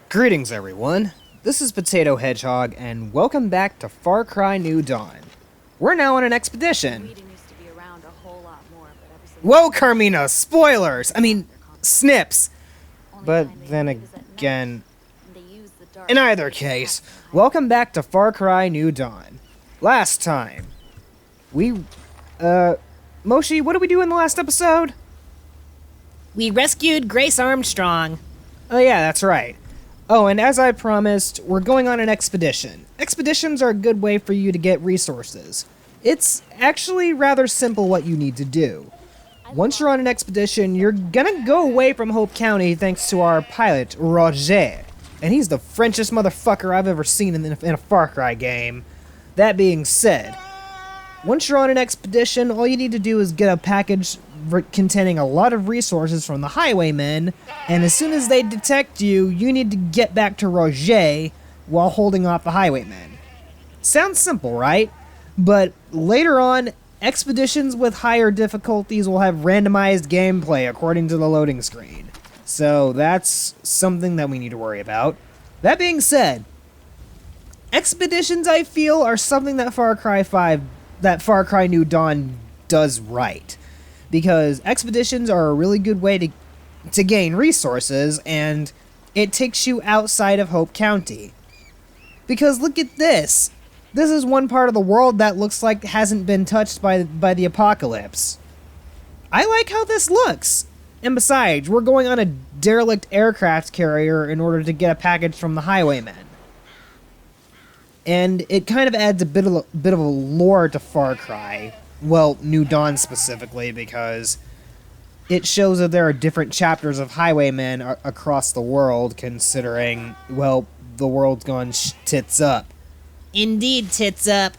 Greetings everyone, this is Potato Hedgehog and welcome back to Far Cry New Dawn. We're now on an expedition. Whoa Carmina, spoilers! I mean, snips! But then again, in either case, welcome back to Far Cry New Dawn. Last time, Moshi, what did we do in the last episode? We rescued Grace Armstrong. Oh yeah, that's right. Oh, and as I promised, we're going on an expedition. Expeditions are a good way for you to get resources. It's actually rather simple what you need to do. Once you're on an expedition, you're gonna go away from Hope County thanks to our pilot, Roger. And he's the Frenchest motherfucker I've ever seen in a Far Cry game. That being said, once you're on an expedition, all you need to do is get a package containing a lot of resources from the highwaymen, and as soon as they detect you, you need to get back to Roger while holding off the highwaymen. Sounds simple, right? But later on, expeditions with higher difficulties will have randomized gameplay according to the loading screen. So that's something that we need to worry about. That being said, expeditions, I feel, are something that Far Cry New Dawn does right. Because expeditions are a really good way to gain resources, and it takes you outside of Hope County. Because look at this. This is one part of the world that looks like hasn't been touched by the apocalypse. I like how this looks. And besides, we're going on a derelict aircraft carrier in order to get a package from the highwaymen. And it kind of adds a bit of a lore to Far Cry. Well, New Dawn specifically, because it shows that there are different chapters of highwaymen across the world, considering, well, the world's gone tits up. Indeed, tits up.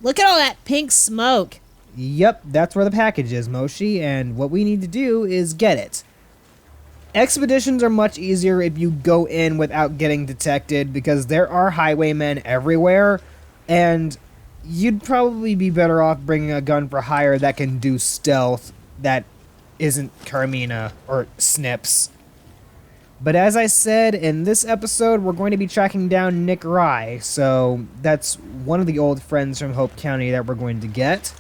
Look at all that pink smoke. Yep, that's where the package is, Moshi, and what we need to do is get it. Expeditions are much easier if you go in without getting detected, because there are highwaymen everywhere, and you'd probably be better off bringing a gun for hire that can do stealth that isn't Carmina or Snips. But as I said, in this episode, we're going to be tracking down Nick Rye, so that's one of the old friends from Hope County that we're going to get.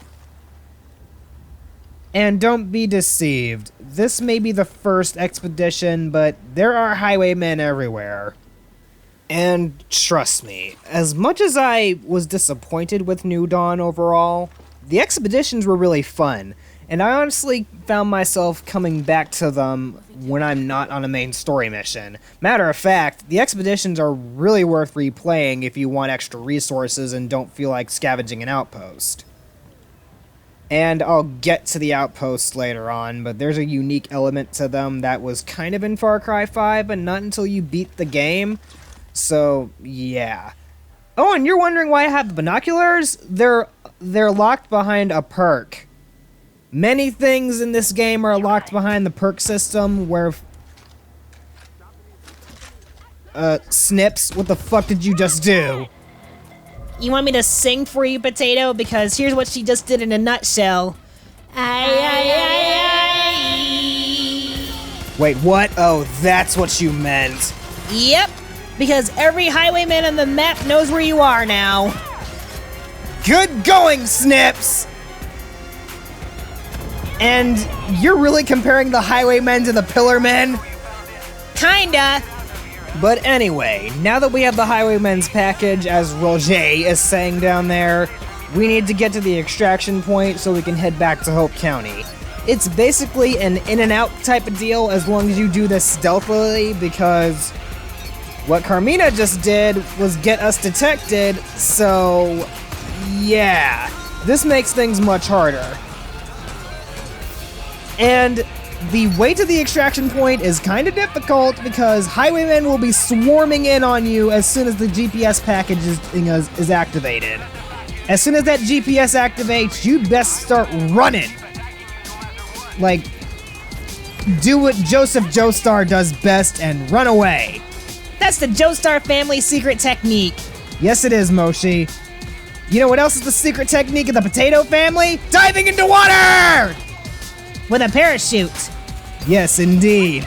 And don't be deceived, this may be the first expedition, but there are highwaymen everywhere. And trust me, as much as I was disappointed with New Dawn overall, the expeditions were really fun, and I honestly found myself coming back to them when I'm not on a main story mission. Matter of fact, the expeditions are really worth replaying if you want extra resources and don't feel like scavenging an outpost. And I'll get to the outposts later on, but there's a unique element to them that was kind of in Far Cry 5, but not until you beat the game. So, yeah. Oh, and you're wondering why I have the binoculars? They're locked behind a perk. Many things in this game are locked behind the perk system, where... Snips, what the fuck did you just do? You want me to sing for you, Potato? Because here's what she just did in a nutshell. Wait, what? Oh, that's what you meant. Yep. Because every highwayman on the map knows where you are now. Good going, Snips! And you're really comparing the highwaymen to the pillarmen? Kinda. But anyway, now that we have the highwaymen's package, as Roger is saying down there, we need to get to the extraction point so we can head back to Hope County. It's basically an in-and-out type of deal as long as you do this stealthily, because what Carmina just did was get us detected, so yeah, this makes things much harder. And the way to the extraction point is kind of difficult because highwaymen will be swarming in on you as soon as the GPS package is activated. As soon as that GPS activates, you'd best start running. Like, do what Joseph Joestar does best and run away. That's the Joestar family secret technique. Yes, it is, Moshi. You know what else is the secret technique of the Potato family? Diving into water! With a parachute. Yes, indeed.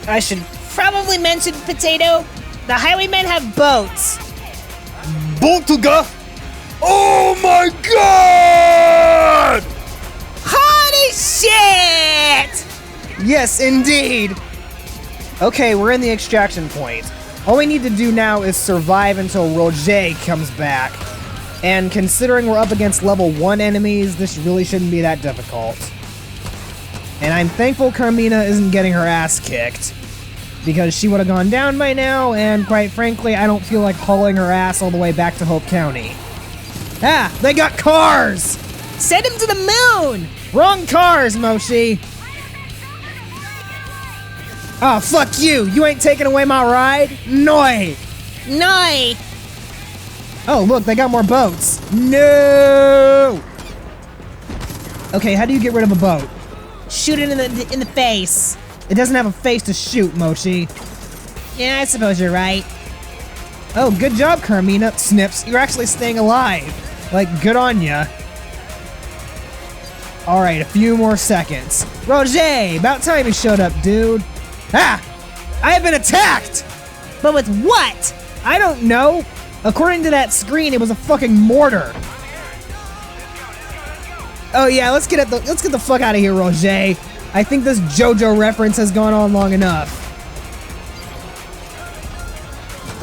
I should probably mention, Potato, the highwaymen have boats. Boltuga? Oh my god! Holy shit! Yes, indeed! Okay, we're in the extraction point. All we need to do now is survive until Roger comes back. And considering we're up against level 1 enemies, this really shouldn't be that difficult. And I'm thankful Carmina isn't getting her ass kicked, because she would have gone down by now, and quite frankly, I don't feel like hauling her ass all the way back to Hope County. Ah, they got cars! Send him to the moon! Wrong cars, Moshi! Oh, fuck you! You ain't taking away my ride? Noi! Noi! Oh, look, they got more boats. No! Okay, how do you get rid of a boat? Shoot it in the face. It doesn't have a face to shoot, Moshi. Yeah, I suppose you're right. Oh, good job, Carmina. Snips, you're actually staying alive. Like, good on ya. Alright, a few more seconds. Roger, about time you showed up, dude. Ah! I have been attacked! But with what? I don't know. According to that screen, it was a fucking mortar. Oh yeah, let's get the fuck out of here, Roger. I think this JoJo reference has gone on long enough.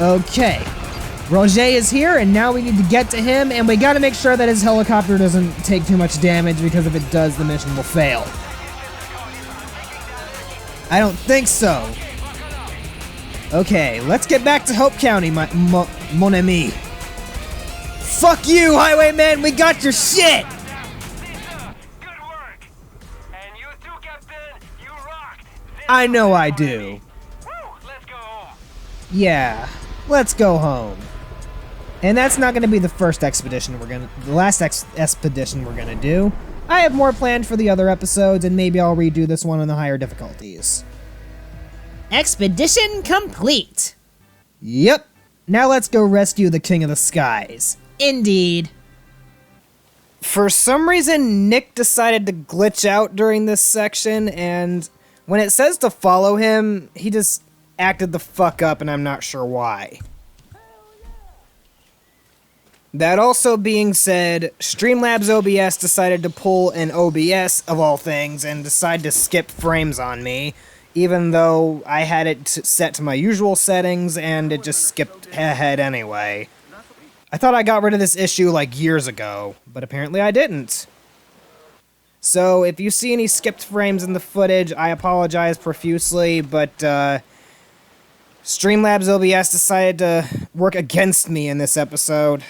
Okay. Roger is here, and now we need to get to him, and we gotta make sure that his helicopter doesn't take too much damage, because if it does, the mission will fail. I don't think so. Okay, let's get back to Hope County, mon ami. Fuck you, highwayman, we got your shit! Good work! And you too, Captain! You rocked! I know I do. Woo! Let's go home! Yeah, let's go home. And that's not gonna be the first expedition the last expedition we're gonna do. I have more planned for the other episodes, and maybe I'll redo this one on the higher difficulties. Expedition complete. Yep. Now let's go rescue the King of the Skies. Indeed. For some reason, Nick decided to glitch out during this section, and when it says to follow him, he just acted the fuck up, and I'm not sure why. That also being said, Streamlabs OBS decided to pull an OBS, of all things, and decide to skip frames on me, even though I had it set to my usual settings, and it just skipped ahead anyway. I thought I got rid of this issue like years ago, but apparently I didn't. So if you see any skipped frames in the footage, I apologize profusely, but Streamlabs OBS decided to work against me in this episode.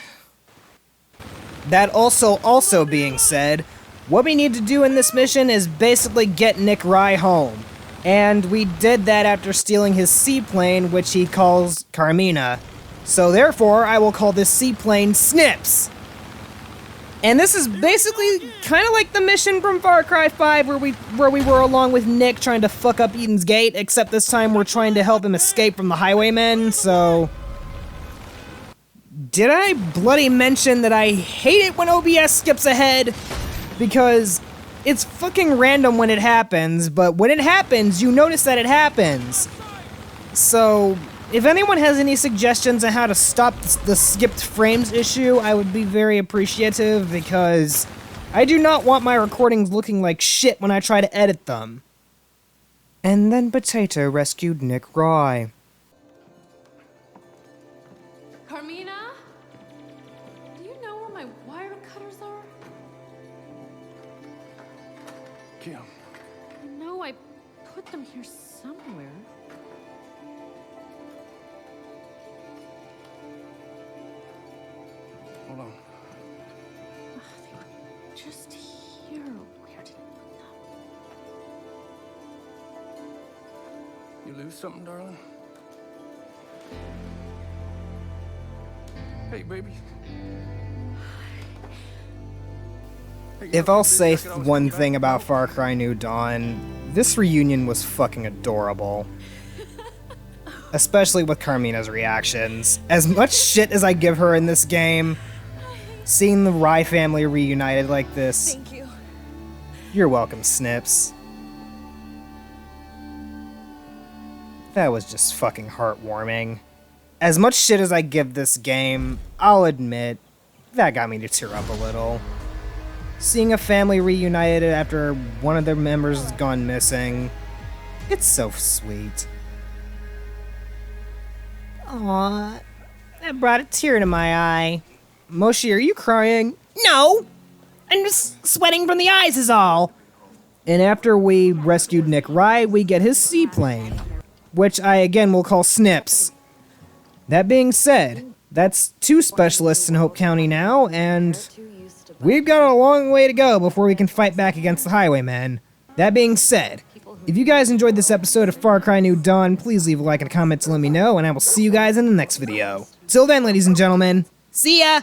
That also being said, what we need to do in this mission is basically get Nick Rye home. And we did that after stealing his seaplane, which he calls Carmina. So therefore, I will call this seaplane Snips. And this is basically kind of like the mission from Far Cry 5 where we were along with Nick trying to fuck up Eden's Gate, except this time we're trying to help him escape from the highwaymen, so... Did I bloody mention that I hate it when OBS skips ahead? Because it's fucking random when it happens, but when it happens, you notice that it happens. So, if anyone has any suggestions on how to stop the skipped frames issue, I would be very appreciative, because I do not want my recordings looking like shit when I try to edit them. And then Potato rescued Nick Rye. Carmina? Do you know where my wire cutters are? Kim, No, I put them here somewhere. hold on. They were just here. Where did I put them? You lose something, darling? Hey, baby. Hey, If I'll say one thing about Far Cry New Dawn, this reunion was fucking adorable. Especially with Carmina's reactions. As much shit as I give her in this game, seeing the Rye family reunited like this... Thank you. You're welcome, Snips. That was just fucking heartwarming. As much shit as I give this game, I'll admit, that got me to tear up a little. Seeing a family reunited after one of their members has gone missing, it's so sweet. Aw, that brought a tear to my eye. Moshi, are you crying? No! I'm just sweating from the eyes is all. And after we rescued Nick Rye, we get his seaplane, which I again will call Snips. That being said, that's 2 specialists in Hope County now, and we've got a long way to go before we can fight back against the Highwaymen. That being said, if you guys enjoyed this episode of Far Cry New Dawn, please leave a like and a comment to let me know, and I will see you guys in the next video. Till then, ladies and gentlemen, See ya!